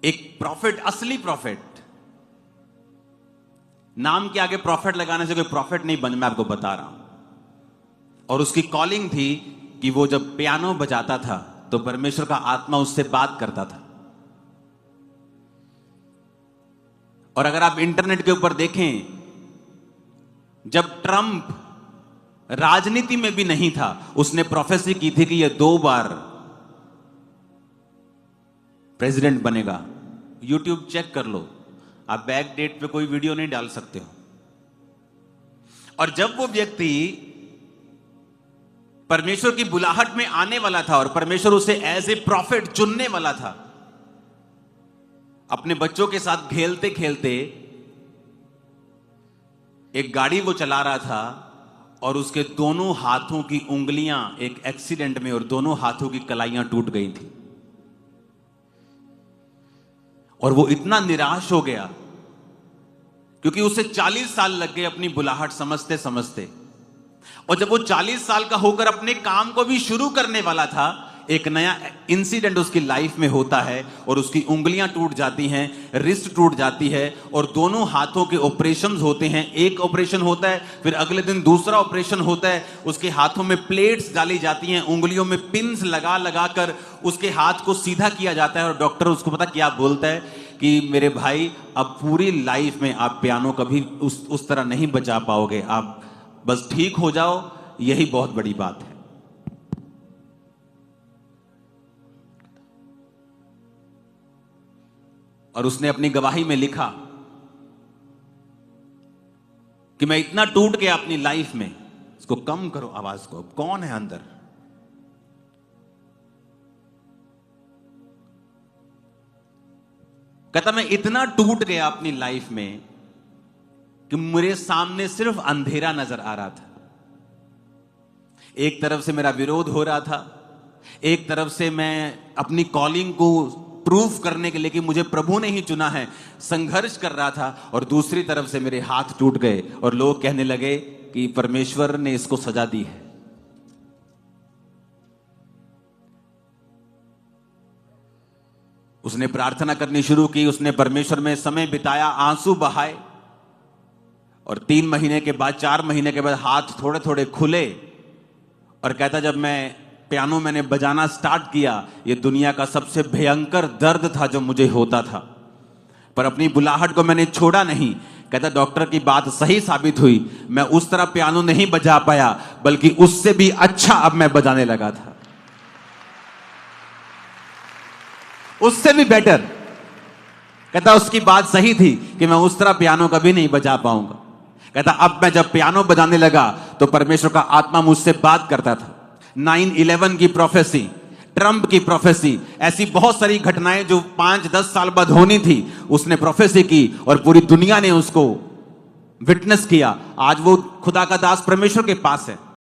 एक प्रॉफिट, असली प्रॉफिट, नाम के आगे प्रॉफिट लगाने से कोई प्रॉफिट नहीं बन, मैं आपको बता रहा हूं। और उसकी कॉलिंग थी कि वो जब पियानो बजाता था तो परमेश्वर का आत्मा उससे बात करता था। और अगर आप इंटरनेट के ऊपर देखें, जब ट्रंप राजनीति में भी नहीं था, उसने प्रोफेसी की थी कि यह 2 बार प्रेसिडेंट बनेगा। यूट्यूब चेक कर लो, आप बैक डेट पे कोई वीडियो नहीं डाल सकते हो। और जब वो व्यक्ति परमेश्वर की बुलाहट में आने वाला था और परमेश्वर उसे एज ए प्रॉफिट चुनने वाला था, अपने बच्चों के साथ खेलते खेलते एक गाड़ी वो चला रहा था और उसके दोनों हाथों की उंगलियां एक एक्सीडेंट में और दोनों हाथों की कलाइयां टूट गई थी। और वो इतना निराश हो गया क्योंकि उसे 40 साल लग गए अपनी बुलाहट समझते समझते। और जब वो 40 साल का होकर अपने काम को भी शुरू करने वाला था, एक नया इंसिडेंट उसकी लाइफ में होता है और उसकी उंगलियां टूट जाती हैं, रिस्ट टूट जाती है और दोनों हाथों के ऑपरेशंस होते हैं। एक ऑपरेशन होता है, फिर अगले दिन दूसरा ऑपरेशन होता है। उसके हाथों में प्लेट्स डाली जाती हैं, उंगलियों में पिन्स लगा लगा कर उसके हाथ को सीधा किया जाता है। और डॉक्टर उसको पता क्या बोलता है कि मेरे भाई, अब पूरी लाइफ में आप पियानो कभी उस तरह नहीं बजा पाओगे, आप बस ठीक हो जाओ, यही बहुत बड़ी बात है। और उसने अपनी गवाही में लिखा कि मैं इतना टूट गया अपनी लाइफ में। इसको कम करो आवाज को, कौन है अंदर? कहता मैं इतना टूट गया अपनी लाइफ में कि मेरे सामने सिर्फ अंधेरा नजर आ रहा था। एक तरफ से मेरा विरोध हो रहा था, एक तरफ से मैं अपनी कॉलिंग को प्रूफ करने के लिए कि मुझे प्रभु ने ही चुना है संघर्ष कर रहा था, और दूसरी तरफ से मेरे हाथ टूट गए और लोग कहने लगे कि परमेश्वर ने इसको सजा दी है। उसने प्रार्थना करनी शुरू की, उसने परमेश्वर में समय बिताया, आंसू बहाए। और 3 महीने के बाद, 4 महीने के बाद हाथ थोड़े थोड़े खुले और कहता जब मैं पियानो मैंने बजाना स्टार्ट किया, ये दुनिया का सबसे भयंकर दर्द था जो मुझे होता था, पर अपनी बुलाहट को मैंने छोड़ा नहीं। कहता डॉक्टर की बात सही साबित हुई, मैं उस तरह पियानो नहीं बजा पाया, बल्कि उससे भी अच्छा अब मैं बजाने लगा था, उससे भी बेटर। कहता उसकी बात सही थी कि मैं उस तरह पियानो कभी नहीं बजा पाऊंगा। कहता अब मैं जब पियानो बजाने लगा तो परमेश्वर का आत्मा मुझसे बात करता था। 9/11 की प्रोफेसी, ट्रंप की प्रोफेसी, ऐसी बहुत सारी घटनाएं जो 5-10 साल बाद होनी थी, उसने प्रोफेसी की और पूरी दुनिया ने उसको विटनेस किया। आज वो खुदा का दास परमेश्वर के पास है।